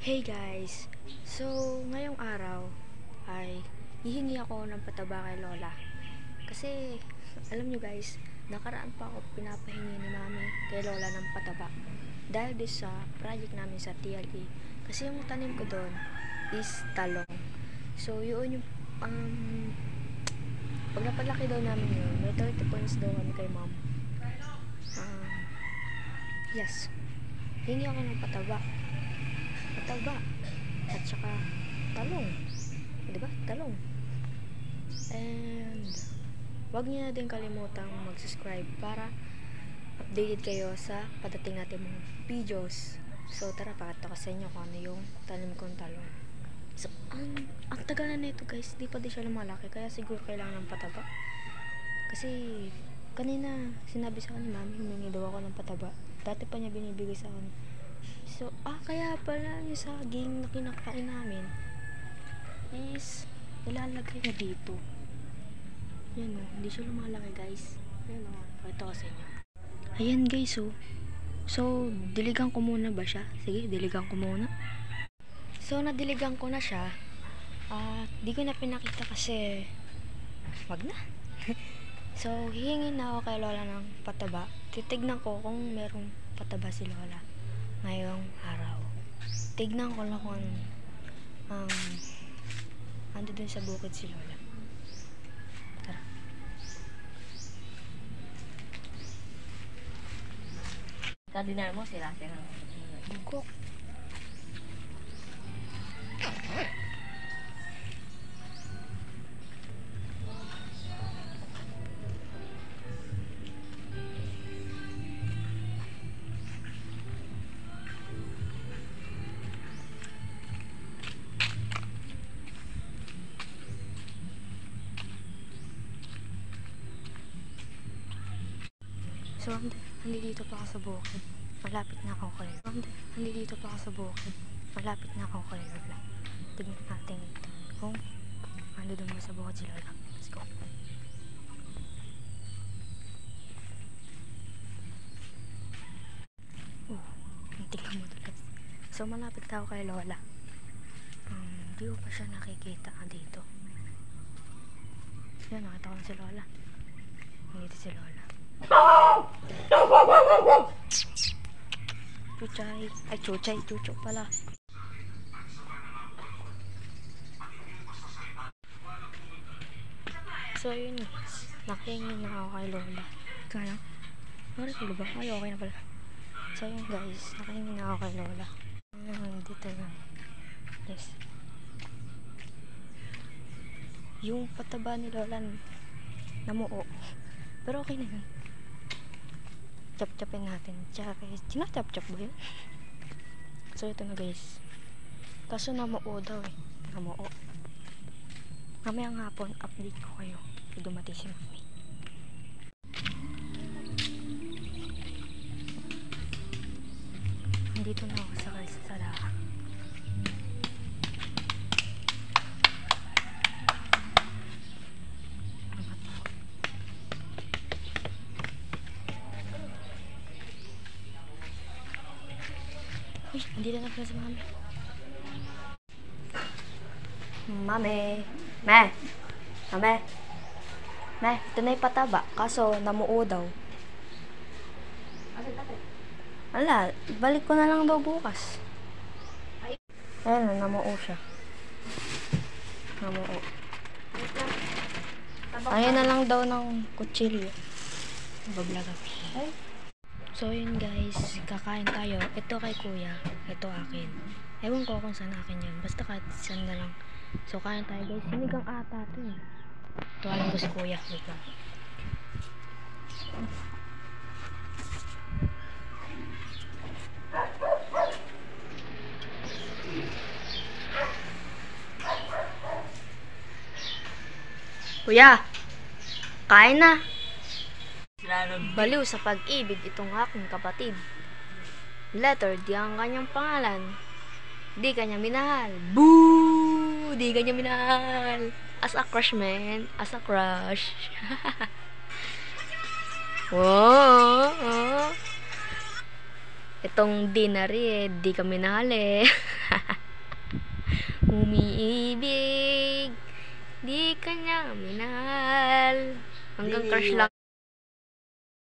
Hey guys! So, ngayong araw ay hihingi ako ng pataba kay Lola. Kasi, alam nyo guys, nakaraan pa ako pinapahingi ni Mami kay Lola ng pataba. Dahil din sa project namin sa TLE. Kasi yung tanim ko doon is talong. So, yun yung pag napalaki daw namin yun, may 30 points daw kami kay Mom. Yes. Hingi ako ng pataba at saka talong, diba? Talong. And wag niyo na din kalimutang mag-subscribe para updated kayo sa padating natin mga videos. So tara, pakita ko sa inyo kung ano yung tanim kong talong. So ang tagal na nito guys, di pa din siya lumalaki, kaya siguro kailangan ng pataba. Kasi kanina sinabi sa akin ni Mami, humingi daw ako ng pataba. Dati pa niya binibigay sa akin. So, kaya pala yung saging na kinakain namin is ilalagay na dito. Yan o, hindi siya lumalaki guys. Yan o, pakita ko sa inyo. Ayan guys o. So, diligan ko muna ba siya? Sige, diligan ko muna. So, nadiligan ko na siya. Di ko na pinakita kasi wag na. So, hihingin na ako kay Lola ng pataba. Titignan ko kung merong pataba si Lola ngayong araw. Tignan ko lang kung ando dun sa bukid si Lola. Tara. Kadinar mo sila Bugok. So, nandito pa ako sa bukid. Malapit na ako kay Lola. Nandito pa ako sa bukid. Malapit na ako kay Lola. Tignan natin kung ano doon mo sa bukid si Lola. Let's go. Tignan mo doon. So, malapit na ako kay Lola. Hindi ko pa siya nakikita dito. Yan, nakita ko na si Lola. Nandito si Lola. Chuchay. Ay, chuchay. Chucho pala. So, yun. Nakihingi na ako kay Lola. Kaya, ko ba? Ay, okay na pala. So, yun guys. Nakihingi na ako kay Lola. Dito lang. Yes. Yung pataba ni Lola namuo. Pero okay na yun. Chop-chopin natin. China-chop-chop ba yun? So, ito na guys. Kaso namuo daw eh. Namuo. Mamayang hapon, update ko kayo. Dumating si Mami. Nandito na ako sa kalsada. Uy, nandito na pala si Mami. Mami. Mami. Ito na yung pataba. Kaso, namuo daw. Ala, balik ko na lang daw bukas. Ayan, namuo siya. Namuo. Ayan na lang daw ng kutsilyo. Bablaga. So yun guys, kakain tayo. Ito kay kuya, ito akin. Ewan ko kung saan akin yun. Basta kahit saan na lang. So kain tayo guys. Sinigang ata ito eh. Ito alam ko si kuya. Wait lang. Kuya, kain na. Baliw sa pag-ibig itong aking kapatid. Letter D ang kanyang pangalan. Di kanya minahal. Boo! Di kanya minahal. As a crush, man. As a crush. Wow! Itong D na rin, di kami minahal eh. umiibig, di kanya minahal. Hanggang crush lang.